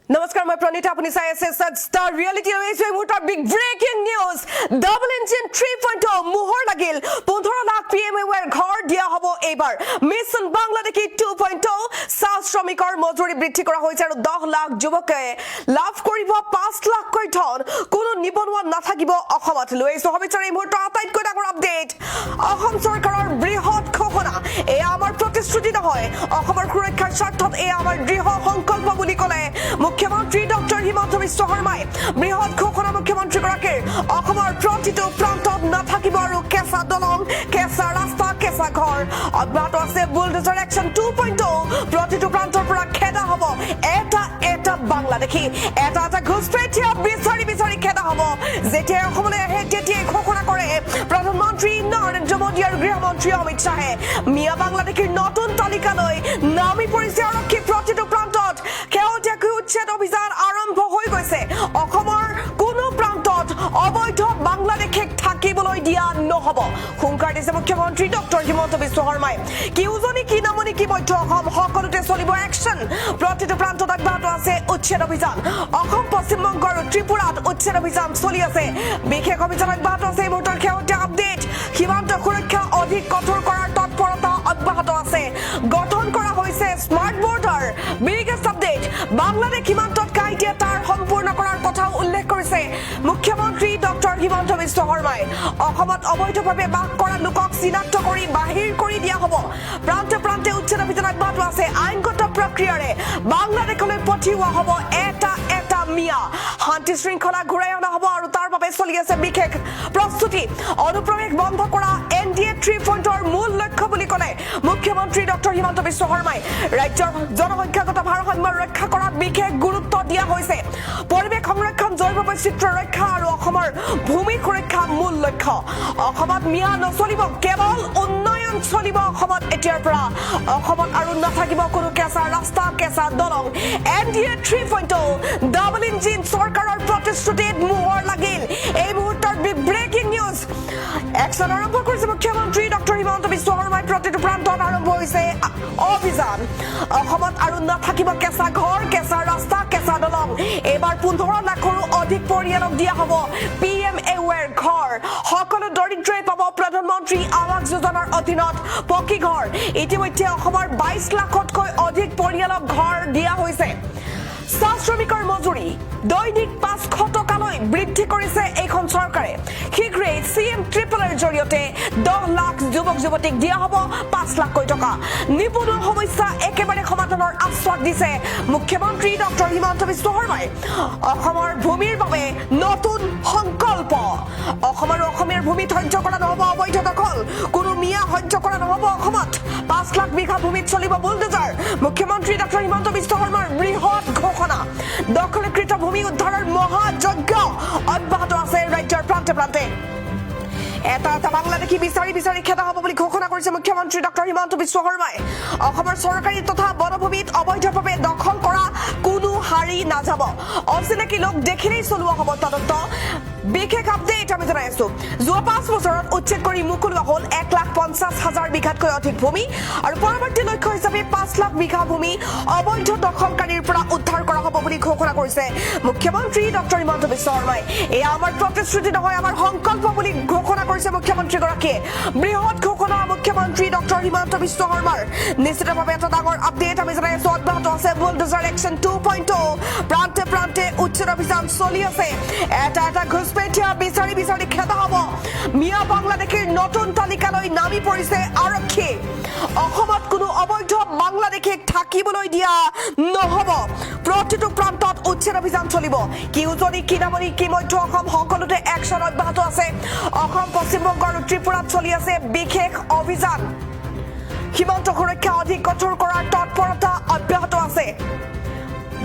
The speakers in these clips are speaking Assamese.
Namaskar, my Pranita. Apuni sai ase Sach reality away mutar big breaking news. Double engine 3.0 muhor lagil 15 lakh PMAY ghor dia hobo ebar. Mission Bangladesh 2.0 Sach শ্ৰমিকৰ মজুৰি বৃদ্ধি কৰা হৈছে আৰু 10 লাখ যুৱকে লাভ কৰিব 5 লাখ কৈ ধন কোনো নিবনুৱা নাথাকিব অসমত লৈ সহবিচাৰ এই মুহূৰ্তৰ আটাইতকৈ ডাঙৰ আপডেট অসম চৰকাৰৰ বৃহৎ ঘোষণা এই আমাৰ প্ৰতিশ্ৰুতি নহয় অসমৰ সুৰক্ষাৰ স্বাৰ্থত এই আমাৰ দৃঢ় সংকল্প বুলি ক'লে মুখ্যমন্ত্ৰী ডক্টৰ হিমন্ত বিশ্ব শৰ্মাই বৃহৎ ঘোষণা মুখ্যমন্ত্ৰী গৰাকীৰ অসমৰ প্ৰতিটো প্ৰান্তত নাথাকিব আৰু কেঁচা দলং কেঁচা ৰাস্তা কেঁচা ঘৰ অব্যাহত আছে বুলডোজাৰ একচন 2.0 প্ৰতিটো প্ৰান্তৰ পৰা খেদা হ'ব এটা বাংলাদেশী এটা ঘুষপেঠীয়া বিচাৰি খেদা হ'ব যেতিয়া অসমলৈ আহে তেতিয়াই ঘোষণা কৰে প্ৰধানমন্ত্ৰী নৰেন্দ্ৰ মোদী আৰু গৃহমন্ত্ৰী অমিত শ্বাহে মিয়া বাংলাদেশীৰ নতুন তালিকালৈ নামি পৰিছে আৰক্ষী প্ৰতিটো প্ৰান্তত কেওটিয়াকৈ উচ্ছেদ অভিযান আৰম্ভ হৈ গৈছে অসমৰ কোনো প্ৰান্তত অবৈধ বাংলাদেশীক থাকিবলৈ দিয়া নহব হুংকাৰ দিছে মুখ্যমন্ত্ৰী ডক্টৰ হিমন্ত বিশ্ব শৰ্মাই কি উজনি কি নামনি কি মধ্য অসম সকলোতে চলিব একচন প্ৰতিটো প্ৰান্তত অব্যাহত আছে উচ্ছেদ অভিযান অসম পশ্চিম বংগ আৰু ত্ৰিপুৰাত উচ্ছেদ অভিযান চলি আছে বিশেষ অভিযান অব্যাহত আছে এই মুহূৰ্তৰ শেহতীয়া আপডেট সীমান্ত সুৰক্ষা অধিক কঠোৰ কৰাৰ তৎপৰতা অব্যাহত আছে গঠন কৰা হৈছে smart border biggest update Bangladesh সীমান্তত কাইটিয়া তাৰ সম্পূৰ্ণ কৰাৰ কথা উল্লেখ কৰিছে মুখ্যমন্ত্ৰী ডক্টৰ হিমন্ত বিশ্ব শৰ্মাই অসমত অবৈধভাৱে বাস কৰা লোকক চিনাক্ত কৰি বাহিৰ কৰি দিয়া হ'ব প্ৰান্তে উচ্ছেদ অভিযান অব্যাহত আছে আইনগত প্ৰক্ৰিয়াৰে বাংলাদেশলৈ পঠিওৱা হ'ব এটা মিয়া শান্তি শৃংখলা ঘূৰাই অনা হ'ব আৰু তাৰ বাবে চলি আছে বিশেষ প্ৰস্তুতি অনুপ্ৰৱেশ বন্ধ কৰা এনডিএ 3.0 মূল লক্ষ্য বুলি ক'লে মুখ্যমন্ত্ৰী ডক্টৰ হিমন্ত বিশ্ব শৰ্মাই ৰাজ্যৰ জনসংখ্যাগত ভাৰসাম্য ৰক্ষা কৰাত বিশেষ গুৰুত্ব দিয়া হৈছে পৰিৱেশ সংৰক্ষণ জৈৱ বৈচিত্ৰ্য ৰক্ষা আৰু অসমৰ ভূমি সুৰক্ষা মূল লক্ষ্য অসমত মিয়া নচলিব কেৱল উন্নয়ন চলিব অসমত এতিয়াৰ পৰা অসমত আৰু নাথাকিব কোনো কেঁচা ৰাস্তা কেঁচা দলং এনডিএ 3.0 ডাবল ইঞ্জিন চৰকাৰৰ প্ৰতিশ্ৰুতিত মোহৰ লাগিল এই মুহূৰ্তৰ ব্ৰেকিং নিউজ একচন আৰম্ভ কৰিছে মুখ্যমন্ত্ৰী ডক্টৰ হিমন্ত বিশ্ব শৰ্মাই প্ৰতিটো প্ৰান্তত আৰম্ভ হৈছে অভিযান অসমত আৰু নাথাকিব কেঁচা ঘৰ কেঁচা ৰাস্তা কেঁচা দলং এবাৰ 15 লাখৰো অধিক পৰিয়ালক দিয়া হ'ব PMAY ঘৰ সকলো দৰিদ্ৰই পাব প্ৰধানমন্ত্ৰী আৱাস যোজনাৰ অধীনত পকী ঘৰ ইতিমধ্যে অসমৰ 22 লাখতকৈ অধিক পৰিয়ালক ঘৰ দিয়া হৈছে চাহ শ্ৰমিকৰ মজুৰি দৈনিক 500 টকালৈ বৃদ্ধি কৰিছে এইখন চৰকাৰে শীঘ্ৰে CM ট্ৰিপলৰ জৰিয়তে 10 লাখ যুৱক যুৱতীক দিয়া হ'ব 5 লাখ টকা নিবনুৱা সমস্যা একেবাৰে সমাধানৰ আশ্বাস দিছে মুখ্যমন্ত্ৰী ডক্টৰ হিমন্ত বিশ্ব শৰ্মাই অসমৰ ভূমিৰ বাবে নতুন সংকল্প অসমীয়াৰ ভূমি সহ্য কৰা নহ'ব অবৈধ দখল কোনো মিয়া সহ্য কৰা নহ'ব অসমত 5 লাখ বিঘা ভূমিত চলিব বুলডোজাৰ মুখ্যমন্ত্ৰী ডক্টৰ হিমন্ত বিশ্ব শৰ্মাৰ বৃহৎ ঘোষণা দখলকৃত ভূমি উদ্ধাৰৰ মহাযজ্ঞ অব্যাহত আছে ৰাজ্যৰ প্ৰান্তে এটা বাংলাদেশী বিচাৰি খেদা হ'ব বুলি ঘোষণা কৰিছে মুখ্যমন্ত্ৰী ডক্টৰ হিমন্ত বিশ্ব শৰ্মাই অসমৰ চৰকাৰী তথা বনভূমিত অবৈধভাৱে দখল কৰা কোনো হাৰি নাযাব অচিনাকি লোক দেখিলেই চলোৱা হ'ব তদন্ত বিশেষ আপডেট আমি জনাই আছো যোৱা 5 বছৰত উচ্ছেদ কৰি মুকলি হ'ল 1,50,000 বিঘাতকৈ অধিক ভূমি আৰু পৰৱৰ্তী লক্ষ্য হিচাপে 5 লাখ বিঘা ভূমি অবৈধ দখলকাৰীৰ পৰা উদ্ধাৰ কৰা হ'ব বুলি ঘোষণা কৰিছে মুখ্যমন্ত্ৰী ডক্টৰ হিমন্ত বিশ্ব শৰ্মাই এই আমাৰ প্ৰতিশ্ৰুতি নহয় আমাৰ সংকল্প বুলি ঘোষণা কৰিছে মুখ্যমন্ত্ৰী গৰাকীয়ে বৃহৎ ঘোষণা মুখ্যমন্ত্ৰী ডক্টৰ হিমন্ত বিশ্ব শৰ্মাৰ নিশ্চিতভাৱে এটা ডাঙৰ আপডেট আমি জনাই আছো অব্যাহত আছে বুলডোজাৰ একচন 2.0 প্ৰান্তে উচ্ছেদ অভিযান চলি আছে এটা ঘুষপেঠীয়া বিচাৰি খেদা হ'ব মিয়া বাংলাদেশীৰ নতুন তালিকালৈ নামি পৰিছে আৰক্ষী অসমত কোনো অবৈধ বাংলাদেশীক থাকিবলৈ দিয়া নহ'ব প্ৰতিটো প্ৰান্তত উচ্ছেদ অভিযান চলিব কি উজনি কি নামনি কি মধ্য অসম সকলোতে একচন অব্যাহত আছে অসম পশ্চিম বংগ আৰু ত্ৰিপুৰাত চলি আছে বিশেষ অভিযান সীমান্ত সুৰক্ষা অধিক কঠোৰ কৰাৰ তৎপৰতা অব্যাহত আছে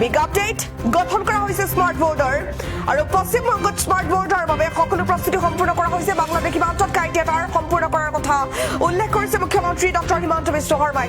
বিগ আপডেট গঠন কৰা হৈছে স্মাৰ্ট বৰ্ডাৰ আৰু পশ্চিম বংগত স্মাৰ্ট বৰ্ডাৰৰ বাবে সকলো প্ৰস্তুতি সম্পূৰ্ণ কৰা হৈছে বাংলাদেশ সীমান্তত কাইটিয়া তাৰ সম্পূৰ্ণ কৰাৰ কথা উল্লেখ কৰিছে মুখ্যমন্ত্ৰী ডক্টৰ হিমন্ত বিশ্ব শৰ্মাই